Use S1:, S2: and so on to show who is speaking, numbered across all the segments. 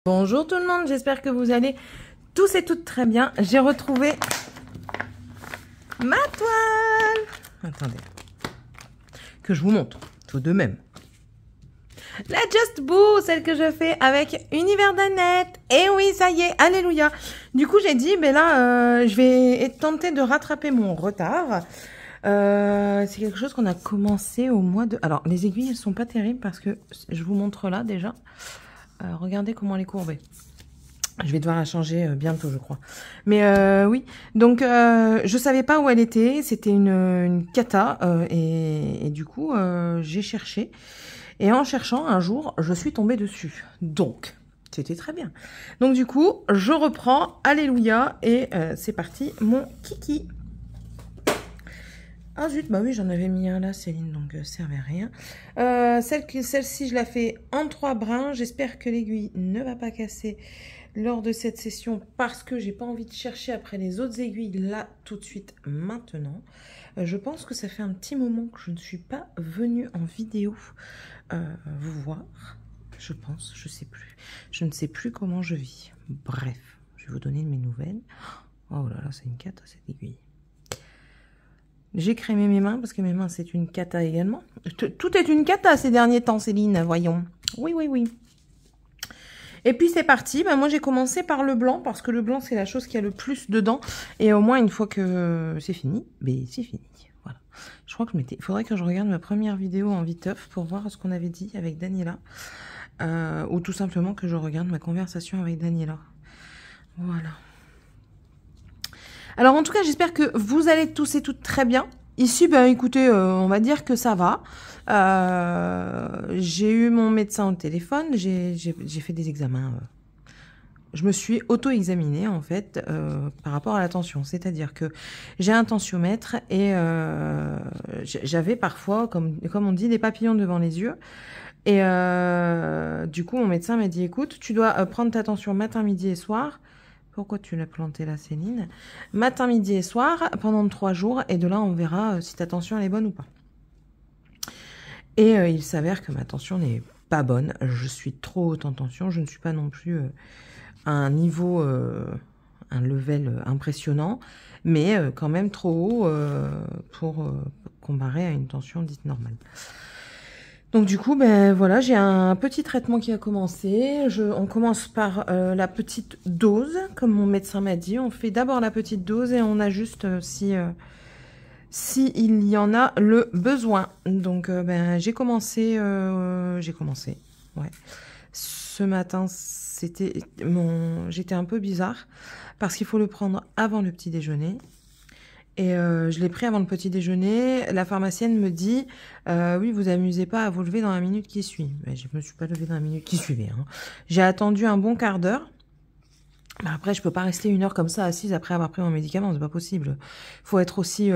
S1: Bonjour tout le monde, j'espère que vous allez tous et toutes très bien. J'ai retrouvé ma toile. Attendez, que je vous montre, tout de même. La Just Boo, celle que je fais avec Univers d'Annette. Et oui, ça y est, alléluia. Du coup, j'ai dit, ben là, je vais tenter de rattraper mon retard. C'est quelque chose qu'on a commencé au mois de... Alors, les aiguilles, elles sont pas terribles parce que je vous montre là déjà. Regardez comment elle est courbée. Je vais devoir la changer bientôt, je crois. Mais oui, donc je savais pas où elle était. C'était une cata et du coup, j'ai cherché. Et en cherchant, un jour, je suis tombée dessus. Donc, c'était très bien. Donc du coup, je reprends. Alléluia. Et c'est parti, mon kiki. Ah zut, bah oui, j'en avais mis un là, Céline, donc servait à rien. Celle-ci, je la fais en 3 brins. J'espère que l'aiguille ne va pas casser lors de cette session parce que j'ai pas envie de chercher après les autres aiguilles là tout de suite maintenant. Je pense que ça fait un petit moment que je ne suis pas venue en vidéo vous voir. Je pense, je sais plus. Je ne sais plus comment je vis. Bref, je vais vous donner mes nouvelles. Oh là là, c'est une cata cette aiguille. J'ai crémé mes mains parce que mes mains c'est une cata également. Tout est une cata ces derniers temps, Céline, voyons. Oui, oui, oui. Et puis c'est parti, ben, moi j'ai commencé par le blanc parce que le blanc c'est la chose qui a le plus dedans. Et au moins une fois que c'est fini, ben c'est fini. Voilà. Je crois que il faudrait que je regarde ma première vidéo en viteuf pour voir ce qu'on avait dit avec Daniela. Ou tout simplement que je regarde ma conversation avec Daniela. Voilà. Alors en tout cas, j'espère que vous allez tous et toutes très bien. Ici, ben écoutez, on va dire que ça va. J'ai eu mon médecin au téléphone, j'ai fait des examens. Je me suis auto-examinée en fait par rapport à la tension. C'est-à-dire que j'ai un tensiomètre et j'avais parfois, comme on dit, des papillons devant les yeux. Et du coup, mon médecin m'a dit, écoute, tu dois prendre ta tension matin, midi et soir. Pourquoi tu l'as planté là, Céline? Matin, midi et soir, pendant 3 jours. Et de là, on verra si ta tension elle est bonne ou pas. Et il s'avère que ma tension n'est pas bonne. Je suis trop haute en tension. Je ne suis pas non plus à un niveau, un level impressionnant. Mais quand même trop haut pour comparer à une tension dite normale. Donc du coup, ben voilà, j'ai un petit traitement qui a commencé. On commence par la petite dose, comme mon médecin m'a dit. On fait d'abord la petite dose et on ajuste si il y en a le besoin. Donc ben j'ai commencé, ouais. Ce matin, j'étais un peu bizarre parce qu'il faut le prendre avant le petit déjeuner. Et je l'ai pris avant le petit déjeuner. La pharmacienne me dit oui, vous amusez pas à vous lever dans la minute qui suit. Mais je me suis pas levée dans la minute qui suivait. Hein. J'ai attendu un bon quart d'heure. Mais après, je peux pas rester 1 heure comme ça assise après avoir pris mon médicament. C'est pas possible. Faut être aussi,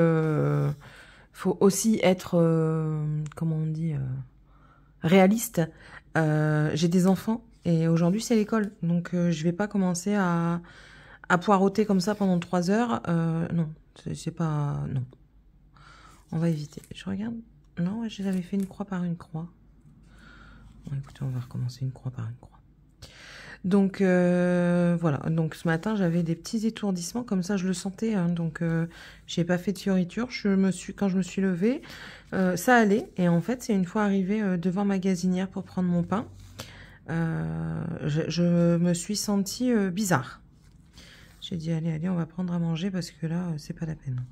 S1: comment on dit, réaliste. J'ai des enfants et aujourd'hui c'est l'école, donc je vais pas commencer à poireauter comme ça pendant 3 heures. Non. C'est pas... Non. On va éviter. Je regarde. Non, j'avais fait une croix par une croix. Bon, écoutez, on va recommencer une croix par une croix. Donc, voilà. Donc, ce matin, j'avais des petits étourdissements. Comme ça, je le sentais. Hein, donc, j'ai pas fait de fioriture. Quand je me suis levée, ça allait. Et en fait, c'est une fois arrivée devant ma gazinière pour prendre mon pain. Je me suis sentie bizarre. J'ai dit, allez, on va prendre à manger parce que là, c'est pas la peine.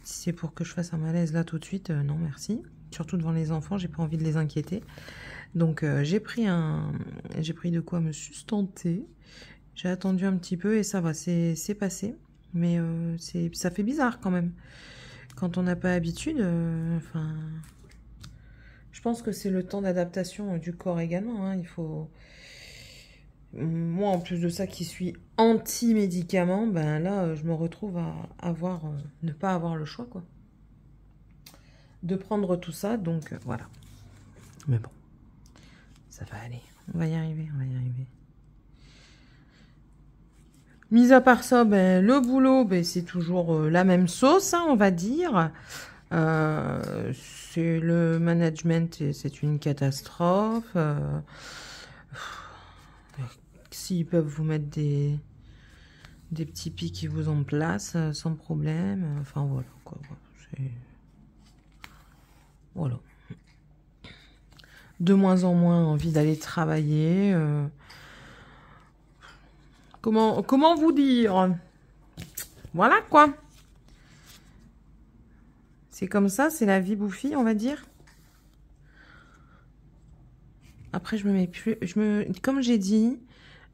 S1: Si c'est pour que je fasse un malaise là tout de suite, non merci. Surtout devant les enfants, j'ai pas envie de les inquiéter. Donc, j'ai pris de quoi me sustenter. J'ai attendu un petit peu et ça va, c'est passé. Mais ça fait bizarre quand même. Quand on n'a pas l'habitude, enfin... je pense que c'est le temps d'adaptation du corps également. Hein. Il faut... Moi, en plus de ça, qui suis anti-médicaments, ben là, je me retrouve à ne pas avoir le choix, quoi. De prendre tout ça, donc voilà. Mais bon, ça va aller. On va y arriver, on va y arriver. Mis à part ça, ben, le boulot, ben, c'est toujours la même sauce, hein, on va dire. C'est le management, c'est une catastrophe. s'ils peuvent vous mettre des petits pics qui vous en place sans problème. Enfin, voilà, quoi. Voilà. De moins en moins envie d'aller travailler. Comment vous dire? Voilà, quoi. C'est comme ça, c'est la vie bouffie, on va dire. Après, je me mets plus... Comme j'ai dit,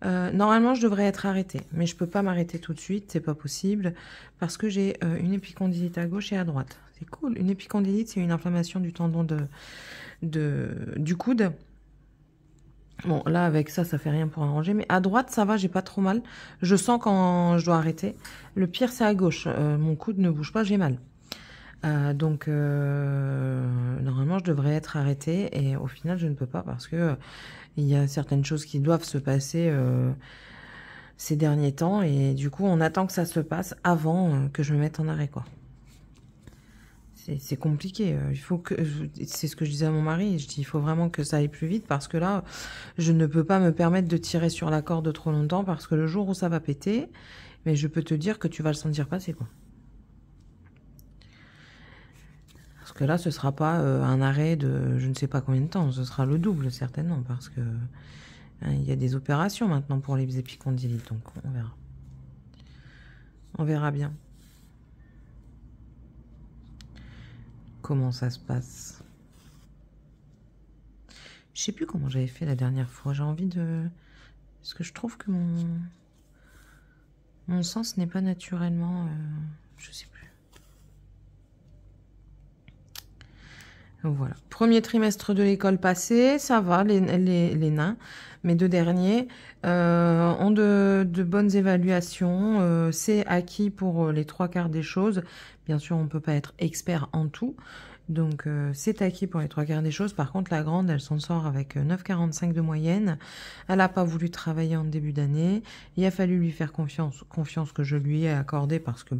S1: normalement, je devrais être arrêtée. Mais je peux pas m'arrêter tout de suite, c'est pas possible. Parce que j'ai une épicondylite à gauche et à droite. C'est cool. Une épicondylite, c'est une inflammation du tendon du coude. Bon, là, avec ça, ça fait rien pour arranger. Mais à droite, ça va, j'ai pas trop mal. Je sens quand je dois arrêter. Le pire, c'est à gauche. Mon coude ne bouge pas, j'ai mal. Donc, normalement, je devrais être arrêtée. Et au final, je ne peux pas parce que il y a certaines choses qui doivent se passer ces derniers temps. Et du coup, on attend que ça se passe avant que je me mette en arrêt, quoi. C'est compliqué. Il faut que, c'est ce que je disais à mon mari. Je dis, il faut vraiment que ça aille plus vite parce que là, je ne peux pas me permettre de tirer sur la corde trop longtemps parce que le jour où ça va péter, mais je peux te dire que tu vas le sentir passer, quoi. Parce que là, ce sera pas un arrêt de je ne sais pas combien de temps. Ce sera le double, certainement, parce que il y a des opérations maintenant pour les épicondylites, donc on verra. On verra bien. Comment ça se passe. Je sais plus comment j'avais fait la dernière fois. J'ai envie de... Parce que je trouve que mon sens n'est pas naturellement... Je sais plus. Voilà. Premier trimestre de l'école passé, ça va, les nains. Mes deux derniers ont de bonnes évaluations. C'est acquis pour les trois quarts des choses. Bien sûr, on ne peut pas être expert en tout. Donc, c'est acquis pour les trois quarts des choses. Par contre, la grande, elle s'en sort avec 9,45 de moyenne. Elle n'a pas voulu travailler en début d'année. Il a fallu lui faire confiance que je lui ai accordée parce que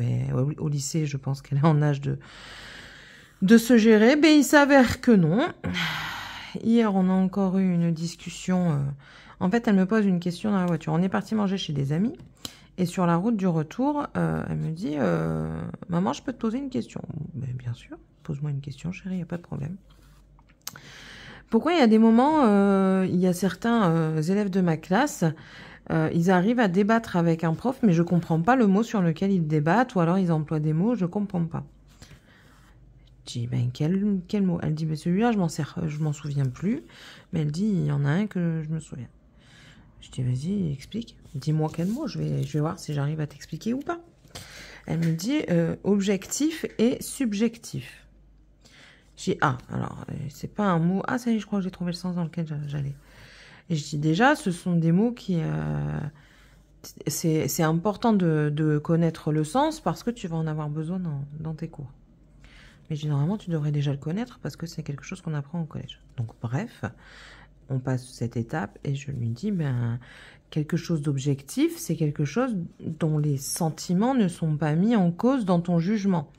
S1: au lycée, je pense qu'elle est en âge de se gérer. Ben, il s'avère que non. Hier, on a encore eu une discussion. En fait, elle me pose une question dans la voiture. On est parti manger chez des amis. Et sur la route du retour, elle me dit « Maman, je peux te poser une question ?» Ben, bien sûr, pose-moi une question, chérie, il n'y a pas de problème. Pourquoi il y a des moments, il y a certains élèves de ma classe, ils arrivent à débattre avec un prof, mais je ne comprends pas le mot sur lequel ils débattent, ou alors ils emploient des mots, je ne comprends pas. Je dis, ben, quel mot? Elle dit, ben, celui-là, je m'en souviens plus. Mais elle dit, il y en a un que je me souviens. Je dis, vas-y, explique. Dis-moi quel mot, je vais voir si j'arrive à t'expliquer ou pas. Elle me dit, objectif et subjectif. J'ai ah, alors, c'est pas un mot. Ah, ça y est, je crois que j'ai trouvé le sens dans lequel j'allais. Et je dis, déjà, ce sont des mots qui... c'est important de connaître le sens parce que tu vas en avoir besoin dans tes cours. Mais généralement, tu devrais déjà le connaître parce que c'est quelque chose qu'on apprend au collège. Donc, bref, on passe cette étape et je lui dis, ben, quelque chose d'objectif, c'est quelque chose dont les sentiments ne sont pas mis en cause dans ton jugement.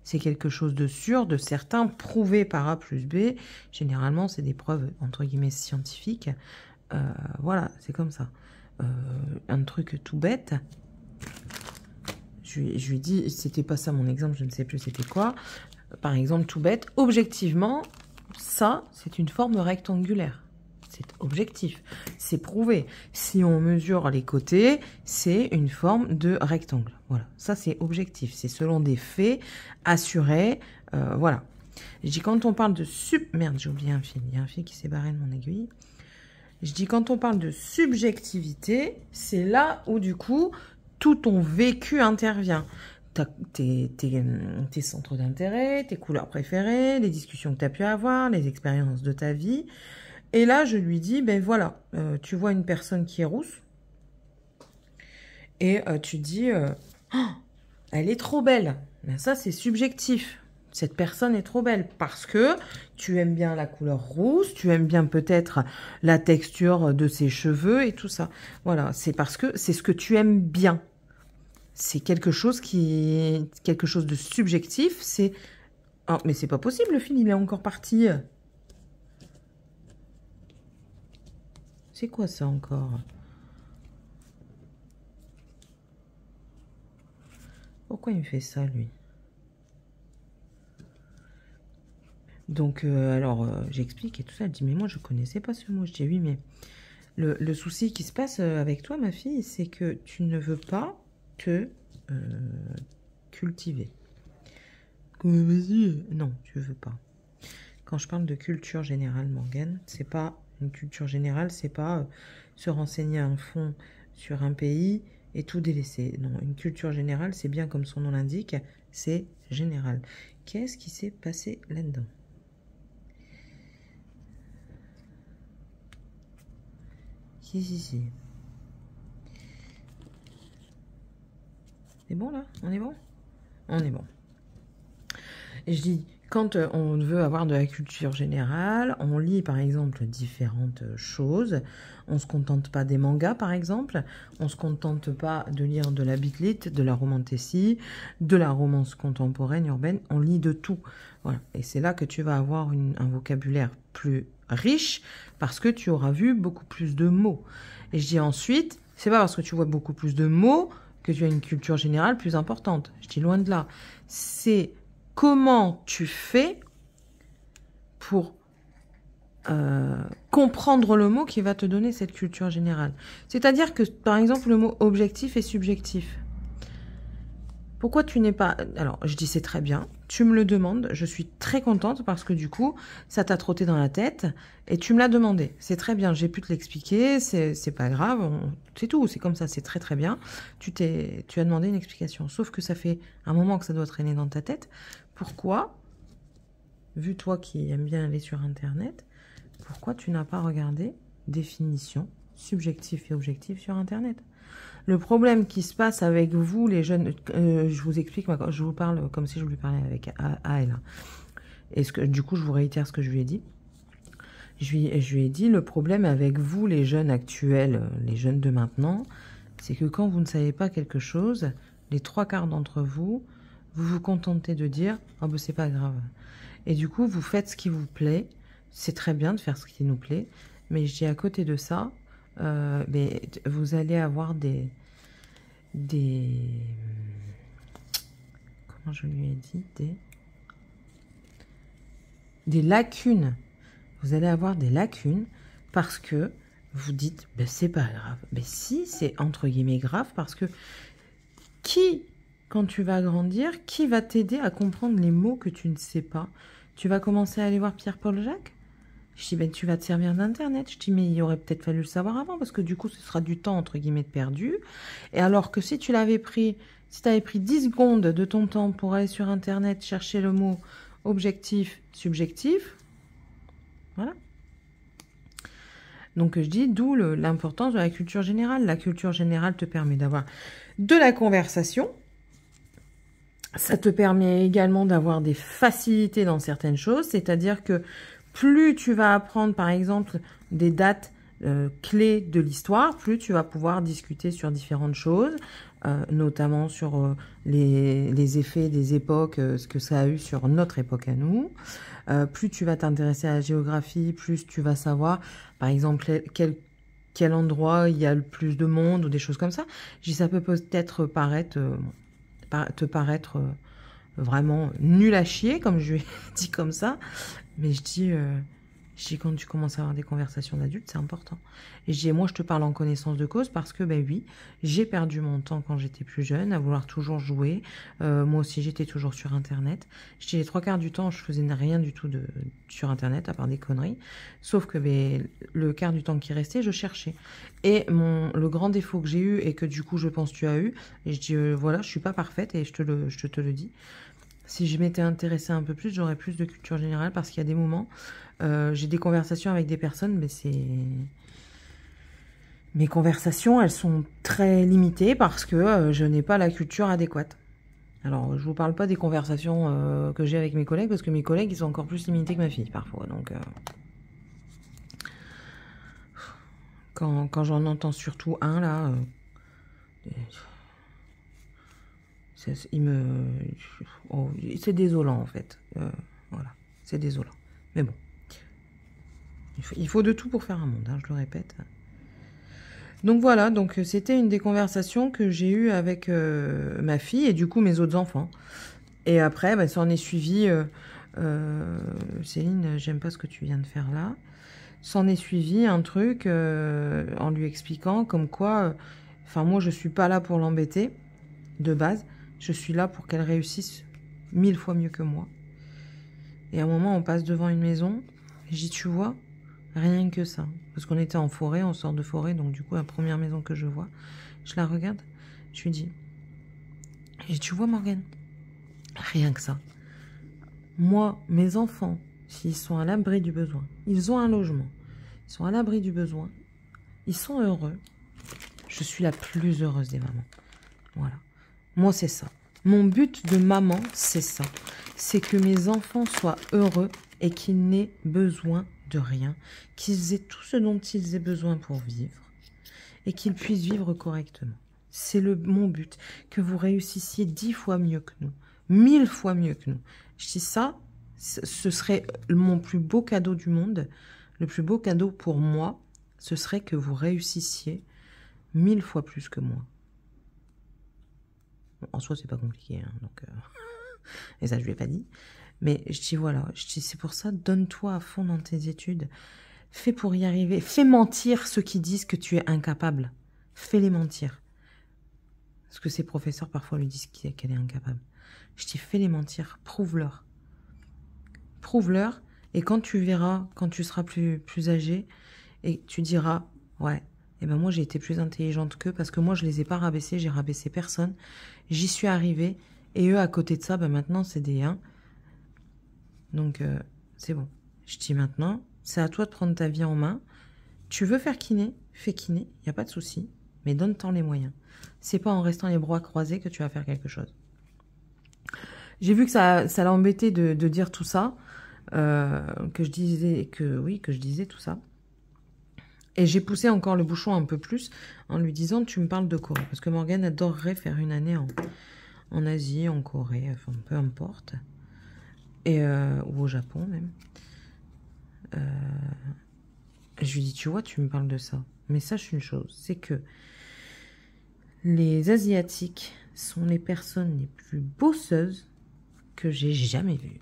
S1: C'est quelque chose de sûr, de certain, prouvé par A plus B. Généralement, c'est des preuves, entre guillemets, scientifiques. Voilà, c'est comme ça. Un truc tout bête. Je lui dis, c'était pas ça mon exemple, je ne sais plus c'était quoi. Par exemple, tout bête, objectivement, ça, c'est une forme rectangulaire. C'est objectif, c'est prouvé. Si on mesure les côtés, c'est une forme de rectangle. Voilà, ça c'est objectif. C'est selon des faits assurés. Voilà. Je dis quand on parle de Merde, j'ai oublié un fil. Il y a un fil qui s'est barré de mon aiguille. Je dis quand on parle de subjectivité, c'est là où du coup, tout ton vécu intervient. Tes centres d'intérêt, tes couleurs préférées, les discussions que tu as pu avoir, les expériences de ta vie. Et là, je lui dis, ben voilà, tu vois une personne qui est rousse et tu dis, oh, elle est trop belle. Ben ça, c'est subjectif. Cette personne est trop belle parce que tu aimes bien la couleur rousse, tu aimes bien peut-être la texture de ses cheveux et tout ça. Voilà, c'est parce que c'est ce que tu aimes bien. C'est quelque chose de subjectif. C'est oh, mais c'est pas possible, le film, il est encore parti. C'est quoi ça encore? Pourquoi il me fait ça, lui? Donc, alors, j'explique et tout ça. Elle dit, mais moi, je connaissais pas ce mot. Je dis, oui, mais le souci qui se passe avec toi, ma fille, c'est que tu ne veux pas te cultiver. Vas-y. Non, tu veux pas. Quand je parle de culture générale, Morgane, c'est pas une culture générale, c'est pas se renseigner à fond sur un pays et tout délaisser. Non, une culture générale, c'est bien comme son nom l'indique, c'est général. Qu'est-ce qui s'est passé là-dedans? Si. C'est bon là? On est bon? On est bon. Et je dis, quand on veut avoir de la culture générale, on lit par exemple différentes choses. On ne se contente pas des mangas par exemple. On ne se contente pas de lire de la bitlit, de la romantécie, de la romance contemporaine, urbaine. On lit de tout. Voilà. Et c'est là que tu vas avoir un vocabulaire plus riche parce que tu auras vu beaucoup plus de mots. Et je dis ensuite, c'est pas parce que tu vois beaucoup plus de mots que tu as une culture générale plus importante. Je dis loin de là. C'est comment tu fais pour comprendre le mot qui va te donner cette culture générale. C'est-à-dire que, par exemple, le mot objectif et subjectif. Pourquoi tu n'es pas... Alors, je dis c'est très bien, tu me le demandes, je suis très contente parce que du coup, ça t'a trotté dans la tête et tu me l'as demandé. C'est très bien, j'ai pu te l'expliquer, c'est pas grave, c'est tout, c'est comme ça, c'est très très bien. Tu as demandé une explication, sauf que ça fait un moment que ça doit traîner dans ta tête. Pourquoi, vu toi qui aimes bien aller sur Internet, pourquoi tu n'as pas regardé définition subjectif et objectif sur Internet? Le problème qui se passe avec vous, les jeunes, je vous explique, je vous parle comme si je lui parlais à elle. Et du coup, je vous réitère ce que je lui ai dit. Je lui ai dit, le problème avec vous, les jeunes actuels, les jeunes de maintenant, c'est que quand vous ne savez pas quelque chose, les 3/4 d'entre vous, vous vous contentez de dire « Oh ben c'est pas grave ». Et du coup, vous faites ce qui vous plaît. C'est très bien de faire ce qui nous plaît. Mais je dis à côté de ça, mais vous allez avoir des comment je lui ai dit, des lacunes. Vous allez avoir des lacunes parce que vous dites ben c'est pas grave. Mais si, c'est entre guillemets grave parce que quand tu vas grandir, qui va t'aider à comprendre les mots que tu ne sais pas? Tu vas commencer à aller voir Pierre-Paul Jacques? Je dis, ben, tu vas te servir d'Internet. Je dis, mais il aurait peut-être fallu le savoir avant, parce que du coup, ce sera du temps, entre guillemets, de perdu. Et alors que si tu avais pris 10 secondes de ton temps pour aller sur Internet, chercher le mot objectif, subjectif, voilà. Donc, je dis, d'où l'importance de la culture générale. La culture générale te permet d'avoir de la conversation. Ça te permet également d'avoir des facilités dans certaines choses, c'est-à-dire que plus tu vas apprendre, par exemple, des dates clés de l'histoire, plus tu vas pouvoir discuter sur différentes choses, notamment sur les effets des époques, ce que ça a eu sur notre époque à nous. Plus tu vas t'intéresser à la géographie, plus tu vas savoir, par exemple, quel endroit il y a le plus de monde ou des choses comme ça. Je dis, ça peut peut-être te paraître vraiment nul à chier, comme je lui ai dit comme ça. Mais je dis quand tu commences à avoir des conversations d'adultes, c'est important. Et je dis, moi, je te parle en connaissance de cause parce que, ben oui, j'ai perdu mon temps quand j'étais plus jeune, à vouloir toujours jouer. Moi aussi, j'étais toujours sur Internet. Je dis, les 3/4 du temps, je faisais rien du tout sur Internet, à part des conneries. Sauf que ben, le quart du temps qui restait, je cherchais. Et le grand défaut que j'ai eu, et que du coup, je pense tu as eu, et je dis, voilà, je suis pas parfaite, et je te le dis. Si je m'étais intéressée un peu plus, j'aurais plus de culture générale parce qu'il y a des moments, j'ai des conversations avec des personnes, mais mes conversations, elles sont très limitées parce que je n'ai pas la culture adéquate. Alors, je vous parle pas des conversations que j'ai avec mes collègues parce que mes collègues, ils sont encore plus limités que ma fille parfois. Donc, quand j'en entends surtout un là... c'est désolant en fait. Voilà, c'est désolant. Mais bon, il faut de tout pour faire un monde, hein, je le répète. Donc voilà, donc c'était une des conversations que j'ai eues avec ma fille et du coup mes autres enfants. Et après, bah, ça en est suivi... Céline, j'aime pas ce que tu viens de faire là. S'en est suivi un truc en lui expliquant comme quoi... Enfin, moi, je suis pas là pour l'embêter, de base. Je suis là pour qu'elle réussisse 1000 fois mieux que moi. Et à un moment, on passe devant une maison. Et je dis, tu vois, rien que ça. Parce qu'on était en forêt, on sort de forêt. Donc du coup, la première maison que je vois, je la regarde. Je lui dis, et tu vois, Morgane, rien que ça. Moi, mes enfants, s'ils sont à l'abri du besoin, ils ont un logement, ils sont à l'abri du besoin, ils sont heureux. Je suis la plus heureuse des mamans. Voilà. Moi, c'est ça. Mon but de maman, c'est ça. C'est que mes enfants soient heureux et qu'ils n'aient besoin de rien, qu'ils aient tout ce dont ils aient besoin pour vivre et qu'ils puissent vivre correctement. C'est mon but, que vous réussissiez 10 fois mieux que nous, 1000 fois mieux que nous. Je dis ça, ce serait mon plus beau cadeau du monde, le plus beau cadeau pour moi, ce serait que vous réussissiez 1000 fois plus que moi. Bon, en soi, c'est pas compliqué, hein, donc, et ça, je lui ai pas dit. Mais je dis, voilà, je dis, c'est pour ça, donne-toi à fond dans tes études. Fais pour y arriver. Fais mentir ceux qui disent que tu es incapable. Fais-les mentir. Parce que ses professeurs, parfois, lui disent qu'elle est incapable. Je dis, fais-les mentir. Prouve-leur. Prouve-leur. Et quand tu verras, quand tu seras plus âgé, et tu diras, ouais, eh ben moi, j'ai été plus intelligente qu'eux parce que moi, je les ai pas rabaissés, j'ai rabaissé personne. J'y suis arrivée. Et eux, à côté de ça, ben maintenant, c'est des 1. Donc, c'est bon. Je dis maintenant, c'est à toi de prendre ta vie en main. Tu veux faire kiné, fais kiné, il n'y a pas de souci. Mais donne-t'en les moyens. C'est pas en restant les bras croisés que tu vas faire quelque chose. J'ai vu que ça l'a embêté de dire tout ça. Que je disais tout ça. Et j'ai poussé encore le bouchon un peu plus en lui disant, tu me parles de Corée. Parce que Morgane adorerait faire une année en Asie, en Corée, enfin peu importe. Ou au Japon même. Je lui dis, tu vois, tu me parles de ça. Mais sache une chose, c'est que les Asiatiques sont les personnes les plus bosseuses que j'ai jamais vues.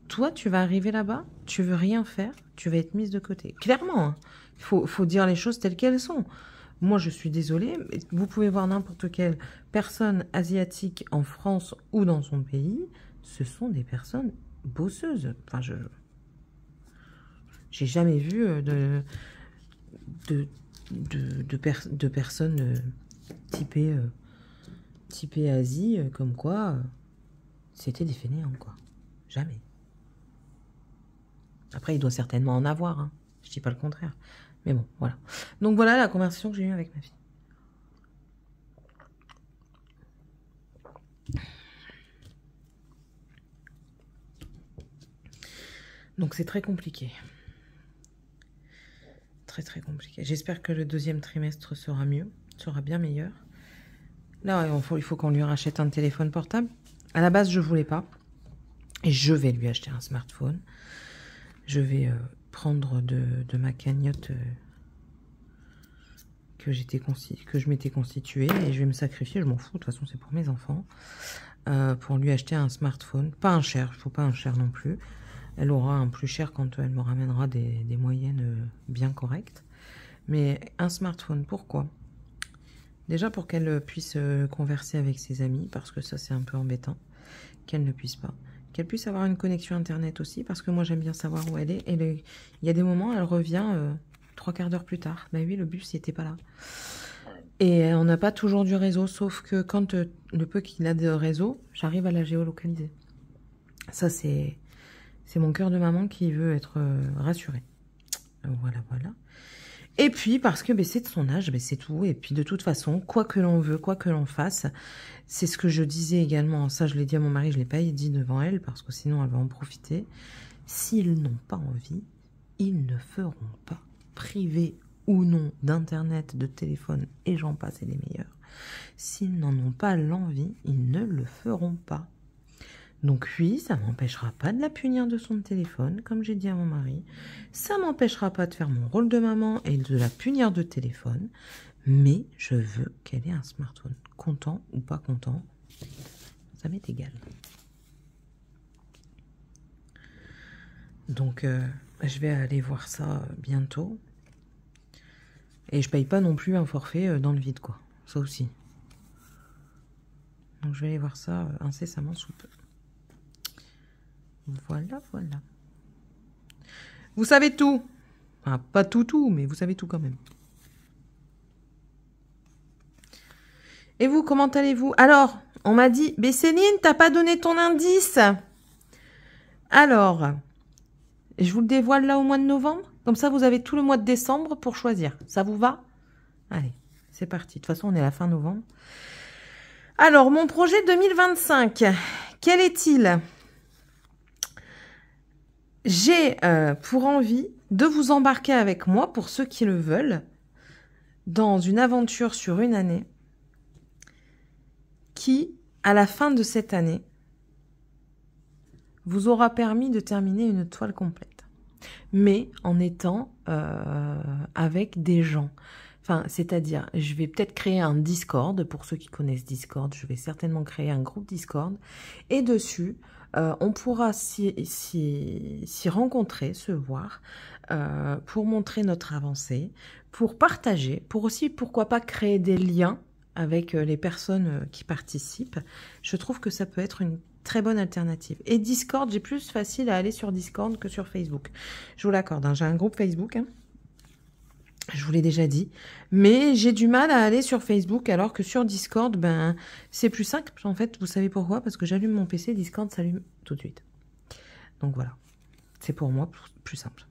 S1: Toi, tu vas arriver là-bas, tu veux rien faire, tu vas être mise de côté. Clairement, hein. Faut dire les choses telles qu'elles sont. Moi, je suis désolée, mais vous pouvez voir n'importe quelle personne asiatique en France ou dans son pays, ce sont des personnes bosseuses. Enfin, j'ai jamais vu de personnes typées Asie, comme quoi c'était des fainéants, quoi. Jamais. Après, il doit certainement en avoir, hein. Je dis pas le contraire. Mais bon, voilà. Donc voilà la conversation que j'ai eue avec ma fille. Donc c'est très compliqué. Très très compliqué. J'espère que le deuxième trimestre sera mieux, sera bien meilleur. Là, il faut qu'on lui rachète un téléphone portable. À la base, je voulais pas. Et je vais lui acheter un smartphone. Je vais prendre de ma cagnotte que je m'étais constituée et je vais me sacrifier, je m'en fous, de toute façon c'est pour mes enfants, pour lui acheter un smartphone. Pas un cher, il ne faut pas un cher non plus. Elle aura un plus cher quand elle me ramènera des moyennes bien correctes. Mais un smartphone, pourquoi? Déjà pour qu'elle puisse converser avec ses amis, parce que ça c'est un peu embêtant, qu'elle ne puisse pas. Qu'elle puisse avoir une connexion internet aussi, parce que moi j'aime bien savoir où elle est. Et il y a des moments, elle revient 3/4 d'heure plus tard. Bah oui, le bus n'était pas là. Et on n'a pas toujours du réseau, sauf que quand le peu qu'il a de réseau, j'arrive à la géolocaliser. Ça c'est mon cœur de maman qui veut être rassuré. Voilà, voilà. Et puis, parce que c'est de son âge, c'est tout. Et puis, de toute façon, quoi que l'on veut, quoi que l'on fasse, c'est ce que je disais également. Ça, je l'ai dit à mon mari, je ne l'ai pas dit devant elle, parce que sinon, elle va en profiter. S'ils n'ont pas envie, ils ne feront pas. Privés ou non d'Internet, de téléphone, et j'en passe, et les meilleurs. S'ils n'en ont pas l'envie, ils ne le feront pas. Donc oui, ça m'empêchera pas de la punir de son téléphone, comme j'ai dit à mon mari. Ça m'empêchera pas de faire mon rôle de maman et de la punir de téléphone. Mais je veux qu'elle ait un smartphone. Content ou pas content, ça m'est égal. Donc, je vais aller voir ça bientôt. Et je paye pas non plus un forfait dans le vide, quoi. Ça aussi. Donc, je vais aller voir ça incessamment sous peu. Voilà, voilà. Vous savez tout. Enfin, pas tout, mais vous savez tout quand même. Et vous, comment allez-vous? Alors, on m'a dit, mais Céline, t'as pas donné ton indice. Alors... je vous le dévoile là au mois de novembre. Comme ça, vous avez tout le mois de décembre pour choisir. Ça vous va? Allez, c'est parti. De toute façon, on est à la fin novembre. Alors, mon projet 2025, quel est-il? J'ai pour envie de vous embarquer avec moi, pour ceux qui le veulent, dans une aventure sur une année qui, à la fin de cette année, vous aura permis de terminer une toile complète. Mais en étant avec des gens. Enfin, c'est-à-dire, je vais peut-être créer un Discord. Pour ceux qui connaissent Discord, je vais certainement créer un groupe Discord. Et dessus, on pourra s'y rencontrer, se voir, pour montrer notre avancée, pour partager, pour aussi, pourquoi pas, créer des liens avec les personnes qui participent. Je trouve que ça peut être une très bonne alternative. Et Discord, j'ai plus facile à aller sur Discord que sur Facebook. Je vous l'accorde, hein, j'ai un groupe Facebook, hein, je vous l'ai déjà dit, mais j'ai du mal à aller sur Facebook, alors que sur Discord, ben, c'est plus simple. En fait, vous savez pourquoi? Parce que j'allume mon PC, Discord s'allume tout de suite. Donc voilà, c'est pour moi plus simple.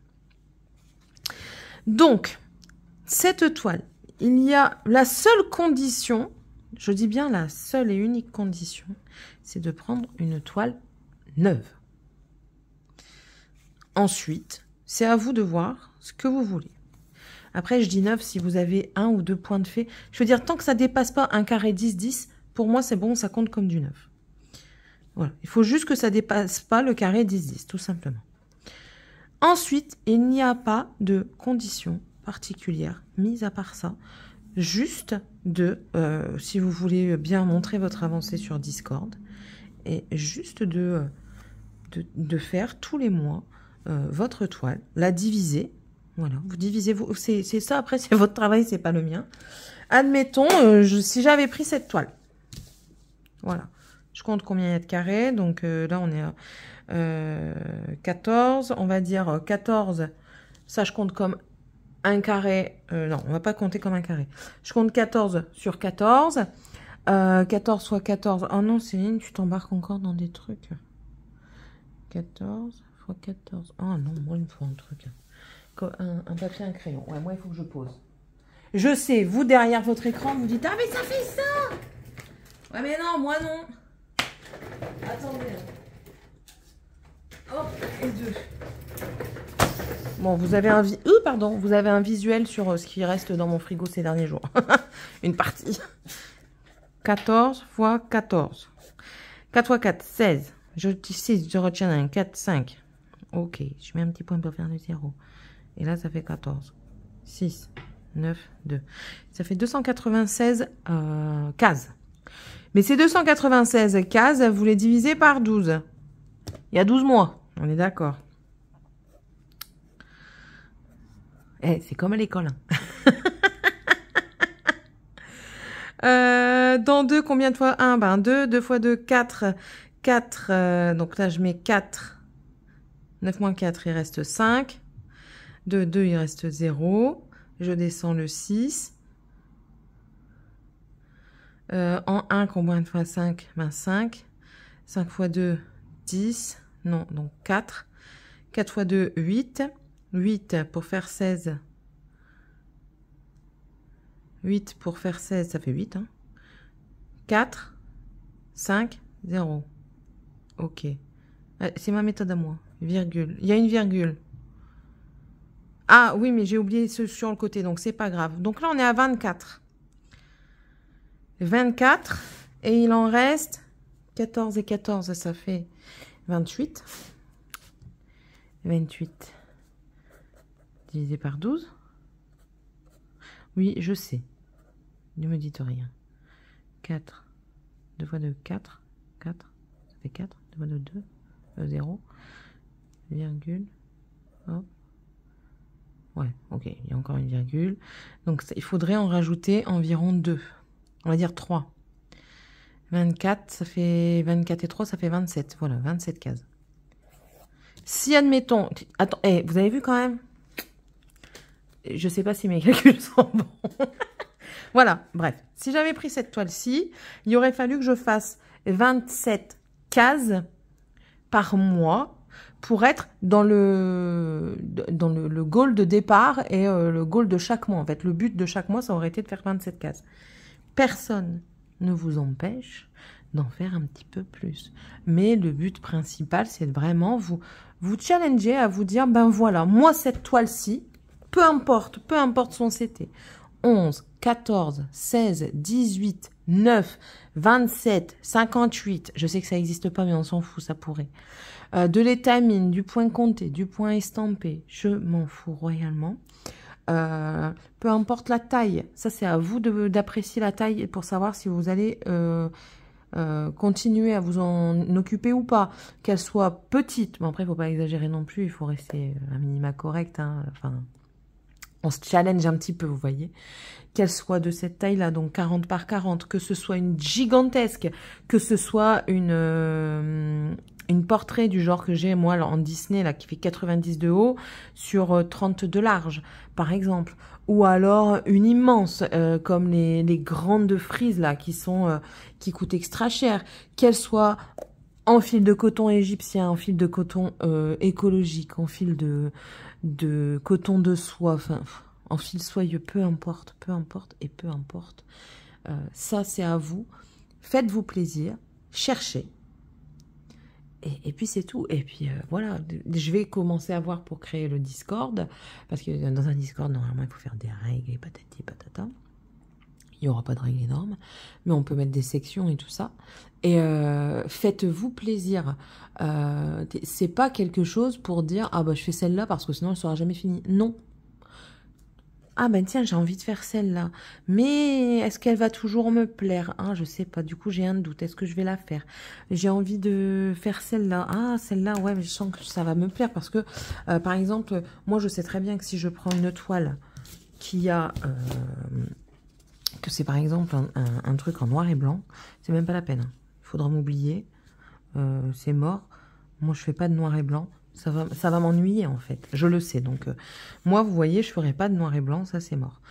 S1: Donc, cette toile, il y a la seule condition, je dis bien la seule et unique condition, c'est de prendre une toile neuve. Ensuite, c'est à vous de voir ce que vous voulez. Après, je dis neuf si vous avez 1 ou 2 points de fait. Je veux dire, tant que ça ne dépasse pas un carré 10-10, pour moi, c'est bon, ça compte comme du neuf. Voilà. Il faut juste que ça ne dépasse pas le carré 10-10, tout simplement. Ensuite, il n'y a pas de condition particulière, mis à part ça. Juste de, si vous voulez bien montrer votre avancée sur Discord, et juste de faire tous les mois votre toile, la diviser. Voilà, vous divisez, c'est ça, après c'est votre travail, c'est pas le mien. Admettons, si j'avais pris cette toile, voilà, je compte combien il y a de carrés, donc là on est à 14, on va dire 14, ça je compte comme un carré, non, on va pas compter comme un carré. Je compte 14 sur 14. 14 fois 14. Oh non, Céline, tu t'embarques encore dans des trucs. 14 fois 14. Oh non, moi, il me faut un truc. Un papier, un crayon. Ouais, moi, il faut que je pose. Je sais, vous, derrière votre écran, vous dites, ah, mais ça fait ça! Ouais, mais non, moi, non. Attendez. Hop, et 2. Bon, vous avez un visuel sur ce qui reste dans mon frigo ces derniers jours. Une partie. 14 fois 14. 4 fois 4, 16. Je retiens un 4, 5. Ok, je mets un petit point pour faire le 0. Et là, ça fait 14. 6, 9, 2. Ça fait 296 cases. Mais ces 296 cases, vous les divisez par 12. Il y a 12 mois. On est d'accord. Eh, c'est comme à l'école. Dans 2, combien de fois 1? Ben 2, 2 fois 2, 4. 4, donc là je mets 4. 9 moins 4, il reste 5. 2, 2, il reste 0. Je descends le 6. En 1, combien de fois 5? Ben 5. 5 fois 2, 10. Non, donc 4. 4 fois 2, 8. 8 pour faire 16. 8 pour faire 16, ça fait 8. Hein. 4, 5, 0. Ok. C'est ma méthode à moi. Virgule. Il y a une virgule. Ah oui, mais j'ai oublié ce sur le côté, donc c'est pas grave. Donc là, on est à 24. 24. Et il en reste 14 et 14, ça fait 28. 28 divisé par 12. Oui, je sais. Ne me dites rien. 4. 2 fois 2, 4. 4. Ça fait 4. 2 fois 2, 2. 0. Virgule. Hop. Ouais, ok, il y a encore une virgule. Donc, il faudrait en rajouter environ 2. On va dire 3. 24, ça fait 24 et 3, ça fait 27. Voilà, 27 cases. Si, admettons... Attends, vous avez vu quand même? Je sais pas si mes calculs sont bons. Voilà, bref. Si j'avais pris cette toile-ci, il aurait fallu que je fasse 27 cases par mois pour être dans le goal de départ et le goal de chaque mois. En fait, le but de chaque mois, ça aurait été de faire 27 cases. Personne ne vous empêche d'en faire un petit peu plus. Mais le but principal, c'est de vraiment vous challenger à vous dire, ben voilà, moi, cette toile-ci, peu importe son CT, 11, 14, 16, 18, 9, 27, 58, je sais que ça n'existe pas, mais on s'en fout, ça pourrait. De l'étamine, du point compté, du point estampé, je m'en fous royalement. Peu importe la taille, ça c'est à vous d'apprécier la taille pour savoir si vous allez continuer à vous en occuper ou pas. Qu'elle soit petite, mais après il ne faut pas exagérer non plus, il faut rester un minima correct, hein, enfin... On se challenge un petit peu, vous voyez. Qu'elle soit de cette taille-là, donc 40 par 40, que ce soit une gigantesque, que ce soit une portrait du genre que j'ai, moi, en Disney, là, qui fait 90 de haut, sur 30 de large, par exemple. Ou alors une immense, comme les grandes frises, là, qui coûtent extra cher. Qu'elle soit en fil de coton égyptien, en fil de coton écologique, en fil de coton de soie, enfin, en fil soyeux, peu importe. Ça, c'est à vous. Faites-vous plaisir, cherchez. Et puis, c'est tout. Et puis, voilà, je vais commencer à voir pour créer le Discord, parce que dans un Discord, normalement, il faut faire des règles et patati patata. Il n'y aura pas de règles énormes, mais on peut mettre des sections et tout ça. Et faites-vous plaisir. C'est pas quelque chose pour dire « Ah bah je fais celle-là parce que sinon elle sera jamais finie ». Non. Ah ben tiens, j'ai envie de faire celle-là. Mais est-ce qu'elle va toujours me plaire? Ah, je sais pas, du coup j'ai un doute. Est-ce que je vais la faire? J'ai envie de faire celle-là. Ah, celle-là, ouais, mais je sens que ça va me plaire parce que, par exemple, moi je sais très bien que si je prends une toile qui a... que c'est par exemple un truc en noir et blanc, c'est même pas la peine. Il faudra m'oublier, c'est mort. Moi, je fais pas de noir et blanc. Ça va m'ennuyer, en fait. Je le sais. Donc, moi, vous voyez, je ferai pas de noir et blanc. Ça, c'est mort.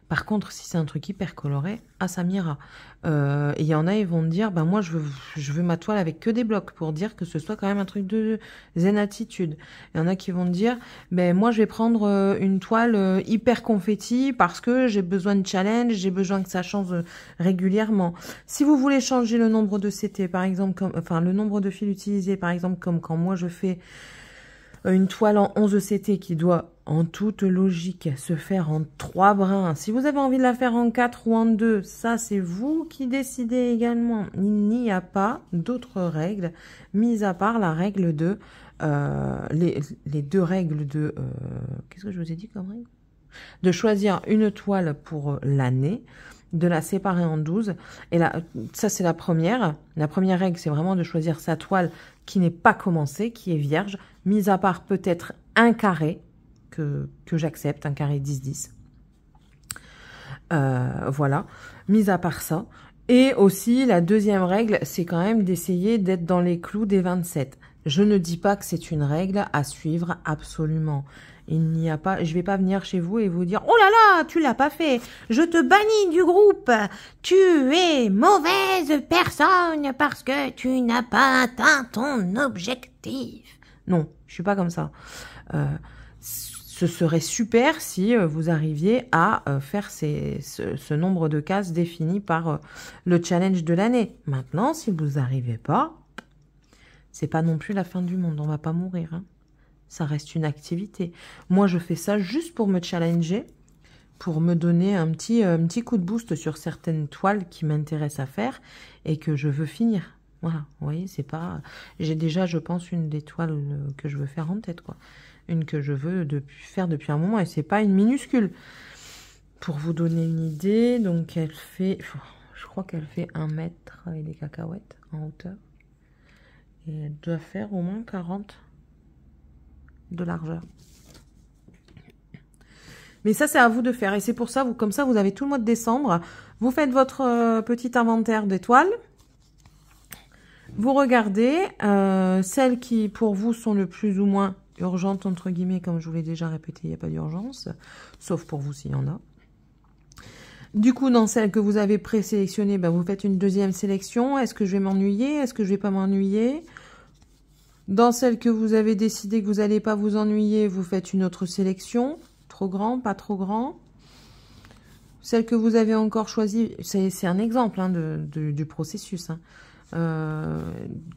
S1: Par contre, si c'est un truc hyper coloré, ah, ça m'ira. Et il y en a, ils vont me dire, ben moi, je veux ma toile avec que des blocs pour dire que ce soit quand même un truc de zen attitude. Il y en a qui vont me dire, ben moi, je vais prendre une toile hyper confetti parce que j'ai besoin de challenge, j'ai besoin que ça change régulièrement. Si vous voulez changer le nombre de CT, par exemple, enfin, le nombre de fils utilisés, par exemple, comme quand moi, je fais une toile en 11 CT qui doit, en toute logique, se faire en 3 brins. Si vous avez envie de la faire en 4 ou en 2, ça, c'est vous qui décidez également. Il n'y a pas d'autres règles, mis à part la règle de... les deux règles de... Qu'est-ce que je vous ai dit comme règle? De choisir une toile pour l'année, de la séparer en 12. Et là, ça, c'est la première. La première règle, c'est vraiment de choisir sa toile qui n'est pas commencée, qui est vierge, mis à part peut-être un carré que j'accepte, un carré 10-10. Voilà, mis à part ça. Et aussi, la deuxième règle, c'est quand même d'essayer d'être dans les clous des 27. Je ne dis pas que c'est une règle à suivre absolument. Il n'y a pas, je vais pas venir chez vous et vous dire « Oh là là, tu l'as pas fait, je te bannis du groupe, tu es mauvaise personne parce que tu n'as pas atteint ton objectif. » Non, je suis pas comme ça. Ce serait super si vous arriviez à faire ce nombre de cases définies par le challenge de l'année. Maintenant, si vous n'arrivez pas, c'est pas non plus la fin du monde, on va pas mourir, hein. Ça reste une activité. Moi, je fais ça juste pour me challenger, pour me donner un petit coup de boost sur certaines toiles qui m'intéressent à faire et que je veux finir. Voilà, vous voyez, c'est pas... J'ai déjà, je pense, une des toiles que je veux faire en tête, quoi. Une que je veux faire depuis un moment et c'est pas une minuscule. Pour vous donner une idée, donc elle fait, je crois qu'elle fait 1 mètre et des cacahuètes en hauteur. Et elle doit faire au moins 40 de largeur. Mais ça, c'est à vous de faire. Et c'est pour ça, comme ça, vous avez tout le mois de décembre. Vous faites votre petit inventaire d'étoiles. Vous regardez celles qui, pour vous, sont le plus ou moins urgentes, entre guillemets. Comme je vous l'ai déjà répété, il n'y a pas d'urgence. Sauf pour vous, s'il y en a. Du coup, dans celles que vous avez présélectionnées, ben, vous faites une deuxième sélection. Est-ce que je vais m'ennuyer? Est-ce que je vais pas m'ennuyer? Dans celles que vous avez décidé que vous n'allez pas vous ennuyer, vous faites une autre sélection. Trop grand, pas trop grand. Celle que vous avez encore choisie, c'est un exemple hein, du processus. Hein,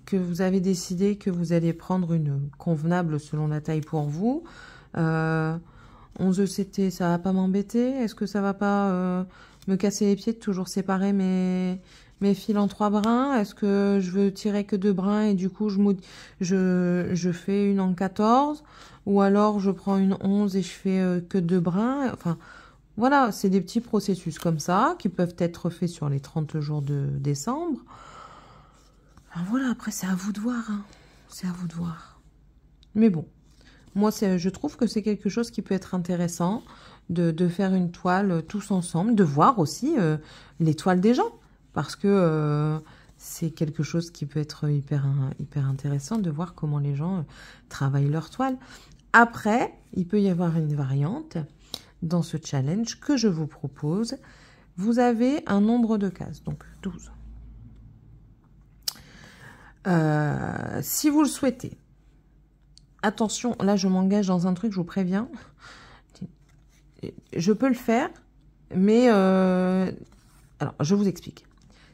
S1: que vous avez décidé que vous allez prendre une convenable selon la taille pour vous. 11 ECT, ça va pas m'embêter? Est-ce que ça va pas me casser les pieds de toujours séparer mes fils en 3 brins? Est-ce que je veux tirer que 2 brins et du coup je fais une en 14? Ou alors je prends une 11 et je fais que 2 brins? Enfin, voilà, c'est des petits processus comme ça qui peuvent être faits sur les 30 jours de décembre. Alors voilà, après c'est à vous de voir. Hein. C'est à vous de voir. Mais bon. Moi, je trouve que c'est quelque chose qui peut être intéressant de faire une toile tous ensemble, de voir aussi les toiles des gens. Parce que c'est quelque chose qui peut être hyper intéressant de voir comment les gens travaillent leur toile. Après, il peut y avoir une variante dans ce challenge que je vous propose. Vous avez un nombre de cases, donc 12. Si vous le souhaitez, attention, là je m'engage dans un truc, je vous préviens. Je peux le faire, mais alors je vous explique.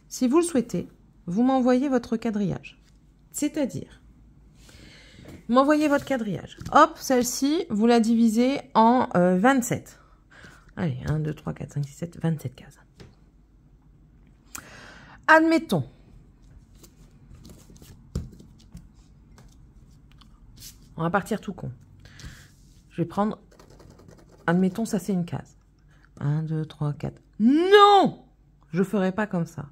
S1: Si vous le souhaitez, vous m'envoyez votre quadrillage. C'est-à-dire, m'envoyez votre quadrillage. Hop, celle-ci, vous la divisez en 27. Allez, 1, 2, 3, 4, 5, 6, 7, 27 cases. Admettons. On va partir tout con. Je vais prendre... Admettons, ça c'est une case. 1, 2, 3, 4. Non! Je ne ferai pas comme ça.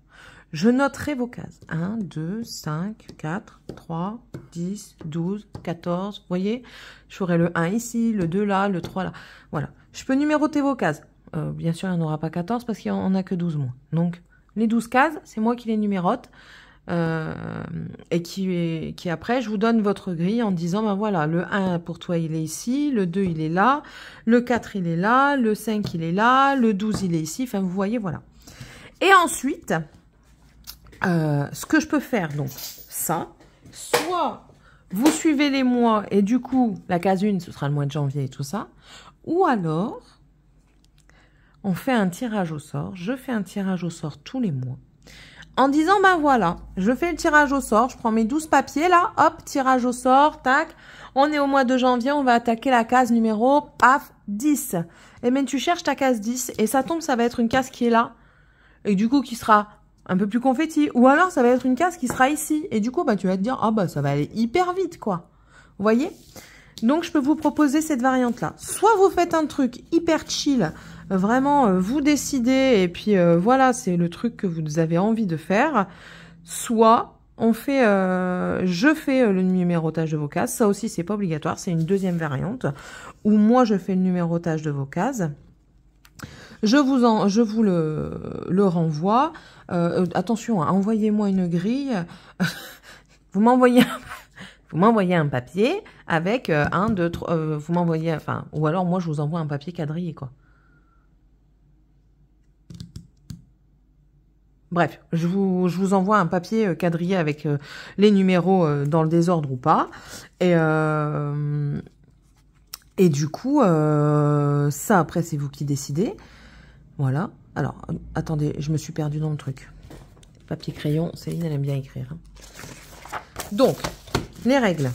S1: Je noterai vos cases. 1, 2, 5, 4, 3, 10, 12, 14. Vous voyez? Je ferai le 1 ici, le 2 là, le 3 là. Voilà. Je peux numéroter vos cases. Bien sûr, il n'y en aura pas 14 parce qu'il n'y en a que 12 moins. Donc, les 12 cases, c'est moi qui les numérote. Et qui après, je vous donne votre grille en disant, ben voilà, le 1 pour toi, il est ici, le 2, il est là, le 4, il est là, le 5, il est là, le 12, il est ici. Enfin, vous voyez, voilà. Et ensuite... ce que je peux faire, donc, ça, soit vous suivez les mois et du coup, la case 1, ce sera le mois de janvier et tout ça, ou alors, on fait un tirage au sort, je fais un tirage au sort tous les mois, en disant, ben voilà, je fais le tirage au sort, je prends mes 12 papiers là, hop, tirage au sort, tac, on est au mois de janvier, on va attaquer la case numéro, paf, 10. Et bien, tu cherches ta case 10 et ça tombe, ça va être une case qui est là, et du coup, qui sera... un peu plus confetti. Ou alors, ça va être une case qui sera ici. Et du coup, bah, tu vas te dire, ah bah, ça va aller hyper vite, quoi. Vous voyez? Donc, je peux vous proposer cette variante-là. Soit vous faites un truc hyper chill, vraiment, vous décidez, et puis voilà, c'est le truc que vous avez envie de faire. Soit, on fait, je fais le numérotage de vos cases. Ça aussi, c'est pas obligatoire. C'est une deuxième variante. Où moi, je fais le numérotage de vos cases. Je vous le renvoie. Attention, hein, envoyez-moi une grille. Vous m'envoyez un papier avec 1, 2, 3. Vous m'envoyez, enfin, ou alors moi je vous envoie un papier quadrillé, quoi. Bref, je vous envoie un papier quadrillé avec les numéros dans le désordre ou pas. Et du coup, ça après c'est vous qui décidez. Voilà. Alors, attendez, je me suis perdue dans le truc. Papier crayon, Céline, elle aime bien écrire. Hein. Donc, les règles.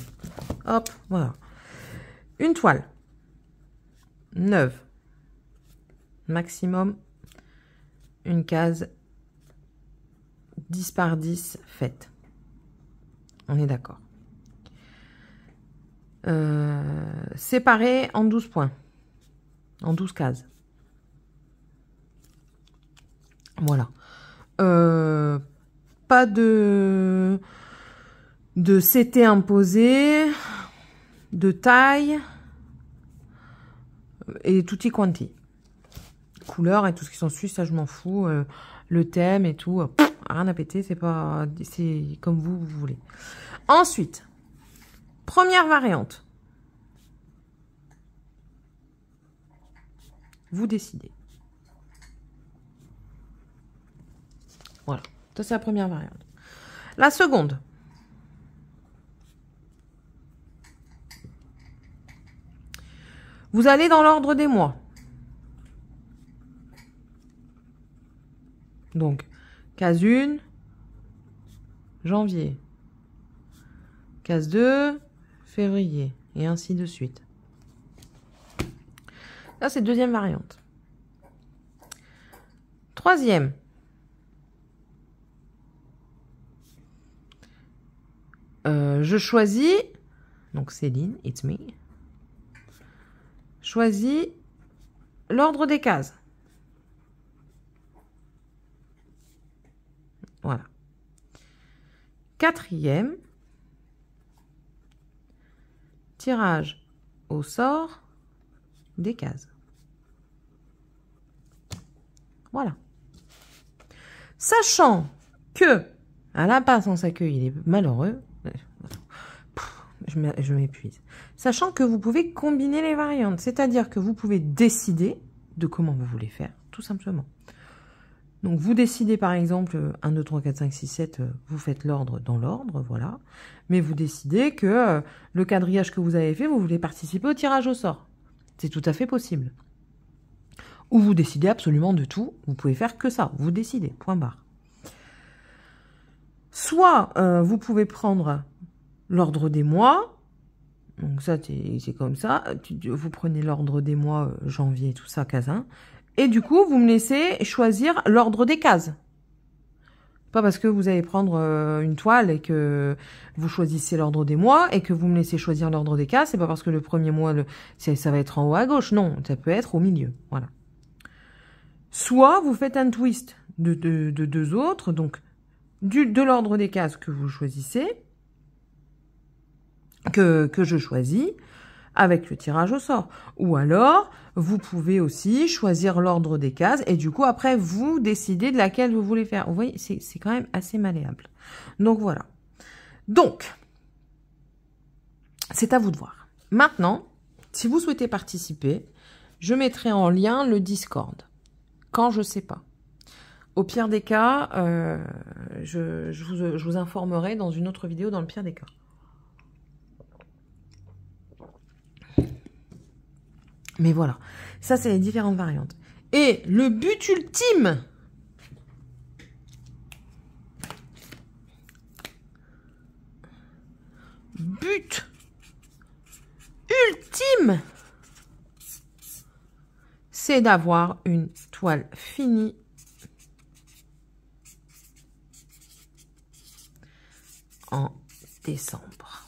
S1: Hop, voilà. Une toile. Neuve. Maximum. Une case. 10 par 10 faite. On est d'accord. Séparé en 12 points. En 12 cases. Voilà. Pas de CT imposé, de taille et tutti quanti. Couleur et tout ce qui s'ensuit, ça je m'en fous. Le thème et tout, rien à péter, c'est comme vous voulez. Ensuite, première variante. Vous décidez. Voilà, ça c'est la première variante. La seconde. Vous allez dans l'ordre des mois. Donc, case 1, janvier. Case 2, février. Et ainsi de suite. Ça, c'est deuxième variante. Troisième. Je choisis, donc Céline, it's me, choisis l'ordre des cases. Voilà. Quatrième, tirage au sort des cases. Voilà. Sachant que, à la passe en s'accueille, il est malheureux, je m'épuise. Sachant que vous pouvez combiner les variantes, c'est-à-dire que vous pouvez décider de comment vous voulez faire, tout simplement. Donc, vous décidez par exemple 1, 2, 3, 4, 5, 6, 7, vous faites l'ordre dans l'ordre, voilà. Mais vous décidez que le quadrillage que vous avez fait, vous voulez participer au tirage au sort. C'est tout à fait possible. Ou vous décidez absolument de tout, vous pouvez faire que ça, vous décidez, point barre. Soit vous pouvez prendre l'ordre des mois, donc ça c'est comme ça, vous prenez l'ordre des mois, janvier, tout ça, case 1, et du coup vous me laissez choisir l'ordre des cases. Pas parce que vous allez prendre une toile et que vous choisissez l'ordre des mois et que vous me laissez choisir l'ordre des cases, c'est pas parce que le premier mois, ça va être en haut à gauche, non, ça peut être au milieu, voilà. Soit vous faites un twist de deux autres, donc de l'ordre des cases que vous choisissez, que je choisis, avec le tirage au sort. Ou alors, vous pouvez aussi choisir l'ordre des cases, et du coup, après, vous décidez de laquelle vous voulez faire. Vous voyez, c'est quand même assez malléable. Donc, voilà. Donc, c'est à vous de voir. Maintenant, si vous souhaitez participer, je mettrai en lien le Discord. Quand je sais pas. Au pire des cas, je vous informerai dans une autre vidéo dans le pire des cas. Mais voilà, ça c'est les différentes variantes. Et le but ultime, c'est d'avoir une toile finie en décembre.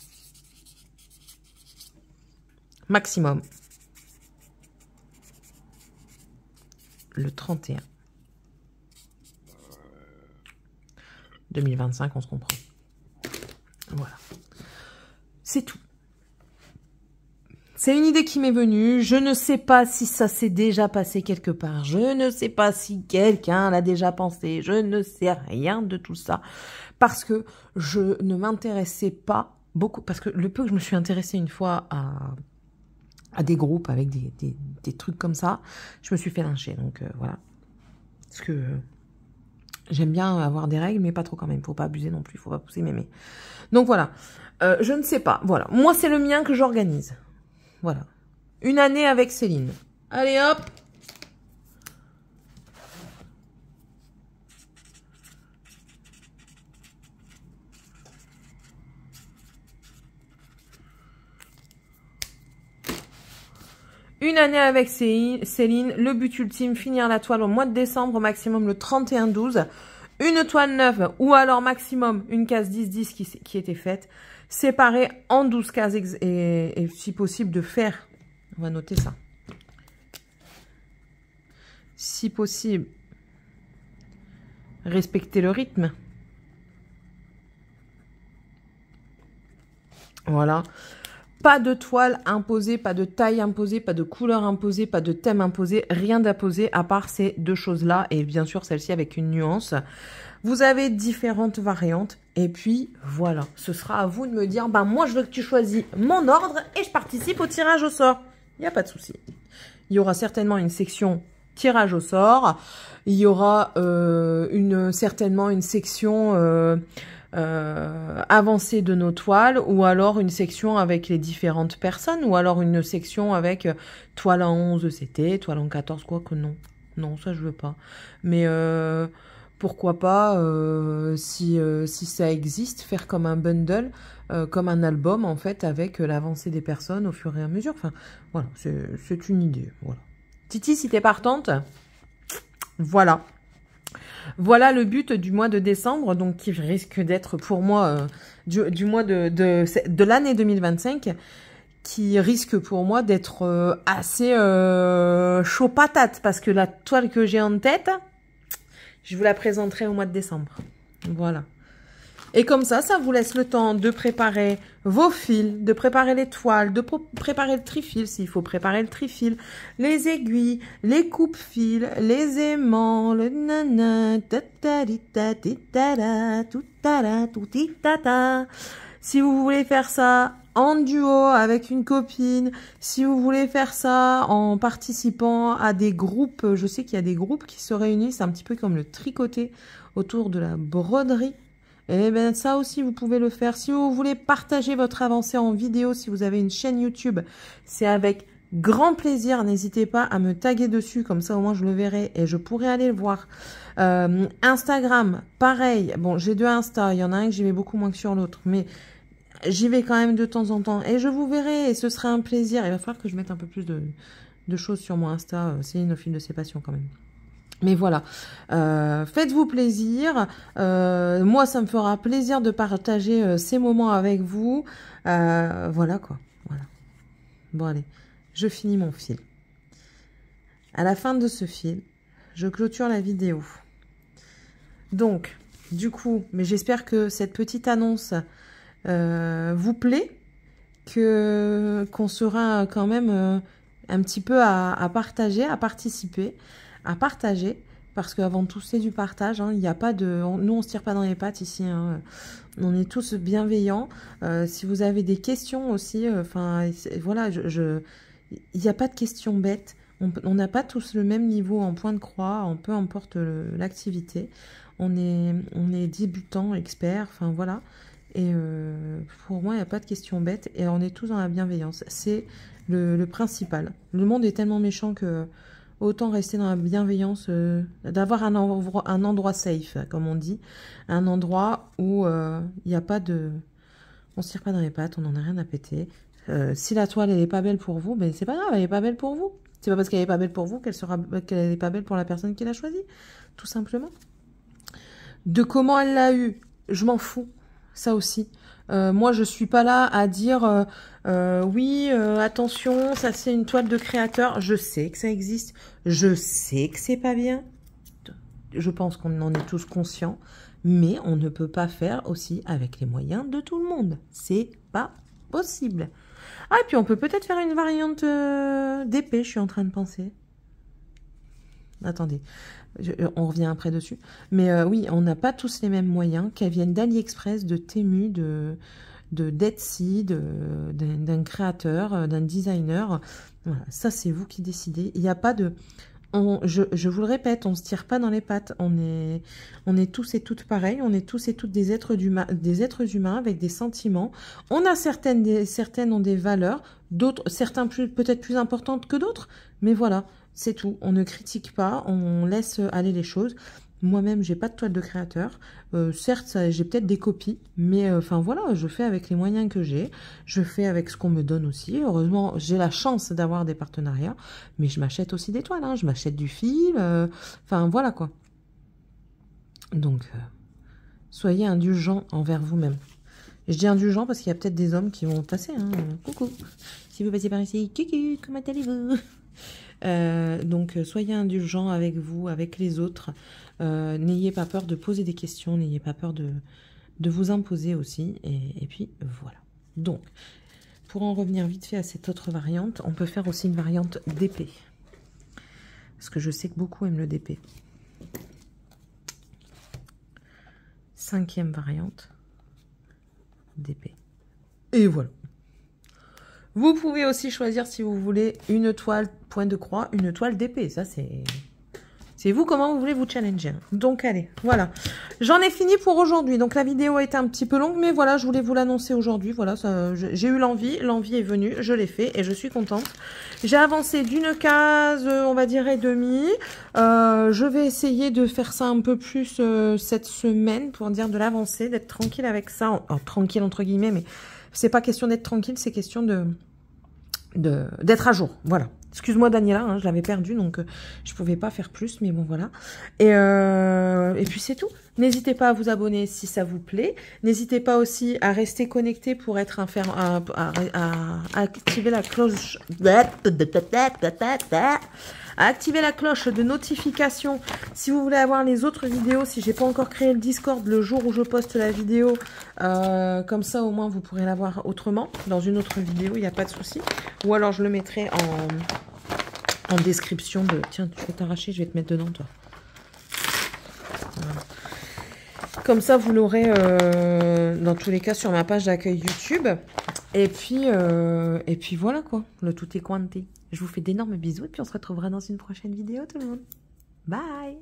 S1: Maximum. Le 31. 2025, on se comprend. Voilà. C'est tout. C'est une idée qui m'est venue. Je ne sais pas si ça s'est déjà passé quelque part. Je ne sais pas si quelqu'un l'a déjà pensé. Je ne sais rien de tout ça. Parce que je ne m'intéressais pas beaucoup. Parce que le peu que je me suis intéressée une fois à des groupes avec des trucs comme ça, je me suis fait lyncher. Donc voilà. Parce que j'aime bien avoir des règles, mais pas trop quand même. Faut pas abuser non plus. Faut pas pousser mémé. Donc voilà. Je ne sais pas. Voilà. Moi, c'est le mien que j'organise. Voilà. Une année avec Céline. Allez hop. Une année avec Céline. Le but ultime, finir la toile au mois de décembre, au maximum le 31-12. Une toile neuve ou alors maximum une case 10-10 qui était faite. Séparée en 12 cases et si possible de faire, on va noter ça. Si possible, Respectez le rythme. Voilà. Pas de toile imposée, pas de taille imposée, pas de couleur imposée, pas de thème imposé, rien d'imposé à part ces deux choses-là. Et bien sûr, celle-ci avec une nuance. Vous avez différentes variantes. Et puis, voilà. Ce sera à vous de me dire, moi, je veux que tu choisis mon ordre et je participe au tirage au sort. Il n'y a pas de souci. Il y aura certainement une section tirage au sort. Il y aura certainement une section avancée de nos toiles, ou alors une section avec les différentes personnes, ou alors une section avec toile en 11 c'était, toile en 14, quoi que non. Non, ça je veux pas. Mais pourquoi pas, si ça existe, faire comme un bundle, comme un album en fait, avec l'avancée des personnes au fur et à mesure. Enfin, voilà, c'est une idée. Voilà. Titi, si t'es partante, voilà. Voilà le but du mois de décembre, donc qui risque d'être pour moi du mois de l'année 2025, qui risque pour moi d'être assez chaud patate, parce que la toile que j'ai en tête, je vous la présenterai au mois de décembre. Voilà. Et comme ça vous laisse le temps de préparer vos fils, de préparer les toiles, de préparer le trifil, s'il faut préparer le trifil, les aiguilles, les coupes-fils, les aimants, le nana, tata. Si vous voulez faire ça en duo avec une copine, si vous voulez faire ça en participant à des groupes, je sais qu'il y a des groupes qui se réunissent un petit peu comme le tricoté autour de la broderie. Et bien ça aussi vous pouvez le faire. Si vous voulez partager votre avancée en vidéo, si vous avez une chaîne YouTube, c'est avec grand plaisir. N'hésitez pas à me taguer dessus, comme ça au moins je le verrai et je pourrai aller le voir. Instagram, pareil. Bon, j'ai deux Insta, il y en a un que j'y vais beaucoup moins que sur l'autre, mais j'y vais quand même de temps en temps et je vous verrai et ce sera un plaisir. Il va falloir que je mette un peu plus de choses sur mon Insta, Céline au fil de ses passions quand même. Mais voilà, faites-vous plaisir. Moi, ça me fera plaisir de partager ces moments avec vous. Voilà quoi. Voilà. Bon, allez, je finis mon fil. À la fin de ce fil, je clôture la vidéo. Donc, du coup, mais j'espère que cette petite annonce vous plaît, qu'on sera quand même un petit peu à partager, à participer. À partager, parce qu'avant tout c'est du partage, hein. Il n'y a pas de, nous on se tire pas dans les pattes ici, hein. On est tous bienveillants. Si vous avez des questions aussi, voilà, il n'y a pas de questions bêtes. On n'a pas tous le même niveau en point de croix, peu importe l'activité. On est débutants, experts, enfin voilà. Et pour moi, il n'y a pas de questions bêtes et on est tous dans la bienveillance. C'est le principal. Le monde est tellement méchant que autant rester dans la bienveillance, d'avoir un endroit safe, comme on dit. Un endroit où il n'y a pas de... On se tire pas dans les pattes, on n'en a rien à péter. Si la toile, elle n'est pas belle pour vous, ben c'est pas grave, elle n'est pas belle pour vous. C'est pas parce qu'elle n'est pas belle pour vous qu'elle n'est pas belle pour la personne qui l'a choisie. Tout simplement. De comment elle l'a eu, je m'en fous. Ça aussi. Moi, je suis pas là à dire oui, attention, ça c'est une toile de créateur. Je sais que ça existe. Je sais que c'est pas bien. Je pense qu'on en est tous conscients. Mais on ne peut pas faire aussi avec les moyens de tout le monde. C'est pas possible. Ah, et puis on peut peut-être faire une variante d'épée, je suis en train de penser. Attendez. On revient après dessus. Mais oui, on n'a pas tous les mêmes moyens, qu'elles viennent d'AliExpress, de Temu, d'Etsy, d'un créateur, d'un designer. Voilà, ça, c'est vous qui décidez. Il n'y a pas de... je vous le répète, on ne se tire pas dans les pattes. On est tous et toutes pareils. On est tous et toutes des êtres humains avec des sentiments. On a certaines ont des valeurs, d'autres, certains peut-être plus importantes que d'autres. Mais voilà. C'est tout, on ne critique pas, on laisse aller les choses. Moi-même, j'ai pas de toile de créateur. Certes, j'ai peut-être des copies, mais enfin voilà, je fais avec les moyens que j'ai. Je fais avec ce qu'on me donne aussi. Heureusement, j'ai la chance d'avoir des partenariats, mais je m'achète aussi des toiles. Hein. Je m'achète du fil. Enfin voilà quoi. Donc, soyez indulgents envers vous-même. Je dis indulgents parce qu'il y a peut-être des hommes qui vont passer. Hein. Coucou. Si vous passez par ici, coucou, comment allez-vous? Donc soyez indulgents avec vous, avec les autres. N'ayez pas peur de poser des questions, n'ayez pas peur de vous imposer aussi. Et puis voilà. Donc, pour en revenir vite fait à cette autre variante, on peut faire aussi une variante d'épée. Parce que je sais que beaucoup aiment le DP. 5e variante d'épée. Et voilà. Vous pouvez aussi choisir si vous voulez une toile point de croix, une toile d'épée. Ça, c'est vous comment vous voulez vous challenger. Donc, allez, voilà. J'en ai fini pour aujourd'hui. Donc, la vidéo a été un petit peu longue, mais voilà, je voulais vous l'annoncer aujourd'hui. Voilà, j'ai eu l'envie est venue, je l'ai fait et je suis contente. J'ai avancé d'une case, on va dire, et demie. Je vais essayer de faire ça un peu plus cette semaine pour dire de l'avancer, d'être tranquille avec ça. Tranquille entre guillemets, mais c'est pas question d'être tranquille, c'est question d'être à jour. Voilà. Excuse-moi Daniela, hein, je l'avais perdu, donc je pouvais pas faire plus, mais bon voilà. Et puis c'est tout. N'hésitez pas à vous abonner si ça vous plaît. N'hésitez pas aussi à rester connecté pour être à activer la cloche. À activer la cloche de notification si vous voulez avoir les autres vidéos. Si j'ai pas encore créé le Discord le jour où je poste la vidéo, comme ça au moins vous pourrez la voir autrement dans une autre vidéo, il n'y a pas de souci. Ou alors je le mettrai en description de... Tiens, tu vais t'arracher, je vais te mettre dedans toi. Voilà. Comme ça vous l'aurez dans tous les cas sur ma page d'accueil YouTube. Et puis voilà quoi, le tout est quanti. Je vous fais d'énormes bisous et puis on se retrouvera dans une prochaine vidéo tout le monde. Bye!